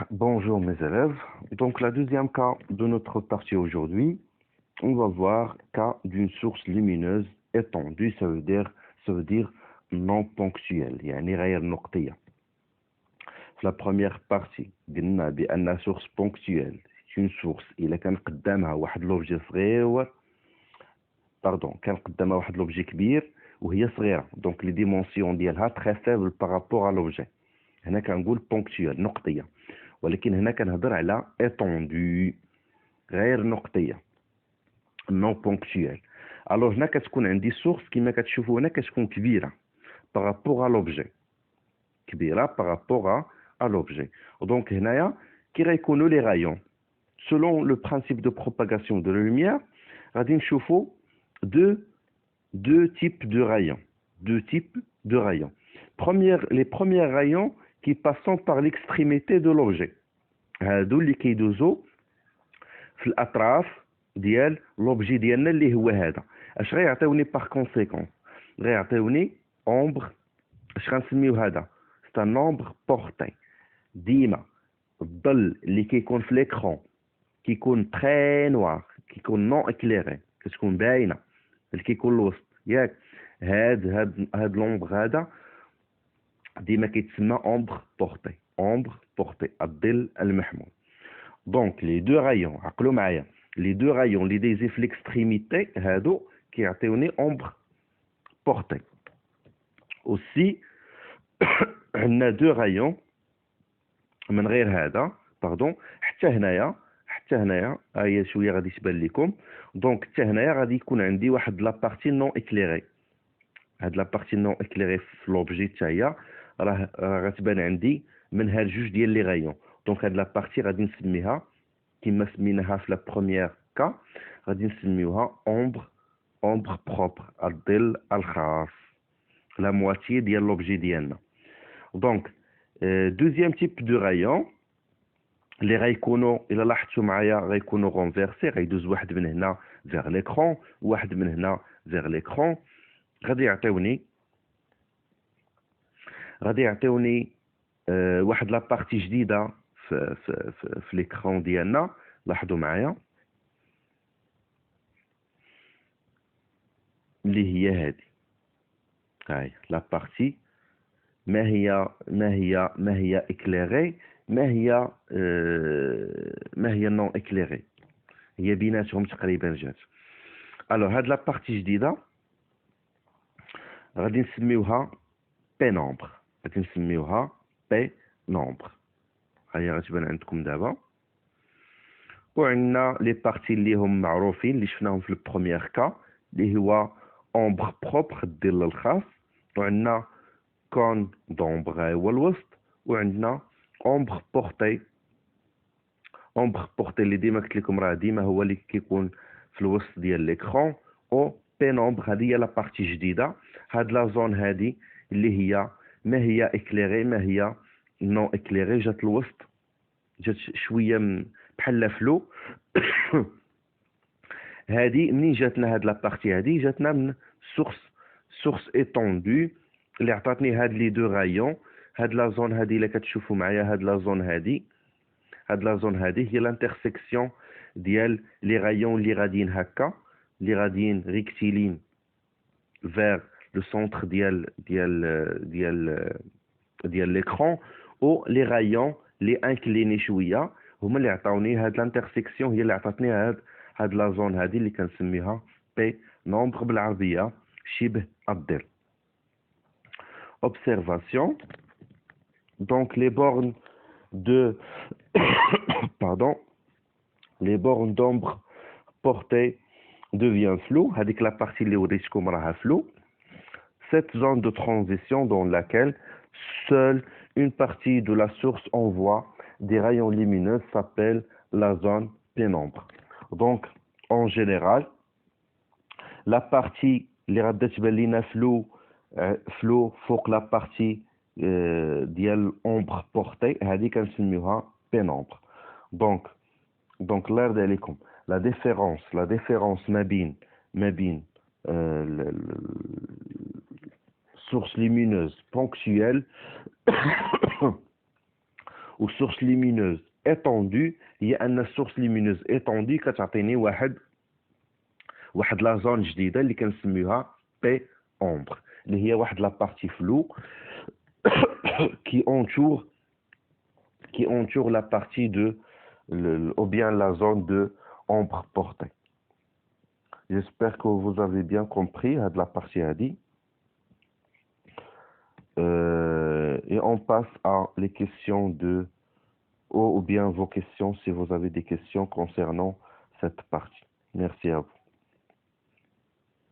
Bonjour mes élèves. Donc la deuxième cas de notre partie aujourd'hui, on va voir cas d'une source lumineuse étendue, ça veut dire non ponctuelle, يعني غير نقطية. La première partie قلنا بأن source ponctuelle c'est une source إلا كان قدامها واحد لوبجي صغير كان قدامها واحد لوبجي كبير وهي صغيرة دونك لي ديمونسيون ديالها très faible par rapport à l'objet. هنا كنقول ponctuelle نقطية. ولكن هنا كنهضر على étendue غير نقطية non ponctuelle. alors هنا كتكون عندي source كما كتشوفوا هنا كتكون كبيرة par rapport à l'objet كبيرة par rapport à l'objet. donc هنايا كي غيكونوا les rayons selon le principe de propagation de la lumière غادي نشوفوا deux types de rayons. Les premiers rayons qui passent par l'extrémité de l'objet. هادو اللي كيدوزو في الاطراف ديال لوبجي ديالنا اللي هو هذا. اش غيعطيوني باغ كونسيكونس؟ غيعطيوني اومبر. اش غنسميو هذا؟ سي ان اومبر بورتي. ديما الظل اللي كيكون في ليكرون كيكون تري نوار، كيكون نون اكليري، كتكون باينه اللي كيكون الوسط ياك. هاد لومبر هذا ديما كيتسمى اومبر بورتي، الظل المحمول. دونك لي دو رايون عقلوا معايا، لي دو رايون اللي دايزين في ليكستريميتي هادو كيعطيوني اومبر بورتي. اوسي عندنا دو رايون من غير هذا حتى هنايا هي شويه غادي تبان لكم. دونك حتى هنايا غادي يكون عندي واحد لا بارتي نون اكليري. هاد لا بارتي نون اكليري في لوبجي حتى هي راه غتبان عندي من هاد جوج ديال لي غايون. دونك هاد لا بارتي غادي نسميها كما سميناها في لا بروميير كا، غادي نسميوها اومبر بروبر، الظل الخاص، لا مواتي ديال لوبجي ديالنا. دونك دوزيام تيب دو رايون اللي غيكونوا الا لاحظتوا معايا غيكونوا غونفيرسي، غيدوز واحد من هنا فيغ ليكرون وواحد من هنا فيغ ليكرون. غادي يعطيوني واحد لا بارتي جديده في ليكرون ديالنا. لاحظوا معايا اللي هي هذه، هاي لا بارتي ما هي اكليري، ما هي نون اكليري، هي بيناتهم تقريبا جات. الوغ هاد لا بارتي جديده غادي نسميوها بي نومبر، هي غتبان عندكم دابا. وعندنا لي بارتي اللي هم معروفين اللي شفناهم في البروميير كا اللي هو اومبر بروبر الظل الخاص، وعندنا كون دومبر هو الوسط، وعندنا اومبر بورتي اللي ديما قلت لكم راه ديما هو اللي كيكون في الوسط ديال ليكرون. او بي نومبر هذه هي لا بارتي جديده، هاد لا زون هذه اللي هي ما هي اكليري ما هي نون اكليري، جات الوسط، جات شويه بحال فلو. هذه منين جاتنا هاد لا بارتي؟ هذه جاتنا من سورس ايتوندو اللي عطاتني هاد لي دو رايون. هاد لا زون هذه اللي كتشوفوا معايا، هاد لا زون هذه هي لانترسيكسيون ديال لي رايون اللي غاديين هكا، اللي غاديين ريكتيلين فيغ لو سونتر ديال ليكرون، او لي رايون لي انكليني شويه هما اللي عطاوني هاد لانترسيكسيون، هي اللي عطاتني هاد لا زون هذه اللي كنسميها بي نومبر بالعربيه، شبه الظل. observation. Donc les bornes d'ombre portée devient floue. هذيك la partie اللي وريتكم راها floue. Cette zone de transition dans laquelle seule une partie de la source envoie des rayons lumineux s'appelle la zone pénombre. Donc en général la partie اللي غادا تبان لينا فلو فوق لا بارتي ديال اومبر بورتي هذه كنسميوها بينومبر. دونك الله يرضي عليكم لا ديفيرونس ما بين source lumineuse ponctuelle ou source lumineuse étendue. هي أن source lumineuse étendue كتعطيني واحد لا زون جديدة اللي كنسميوها بي ombre اللي هي واحد لا بارتي فلو qui entoure la partie de ou bien la zone de ombre portée. J'espère que vous avez bien compris de la partie هذه. Et on passe à les questions de ou bien vos questions si vous avez des questions concernant cette partie. Merci à vous.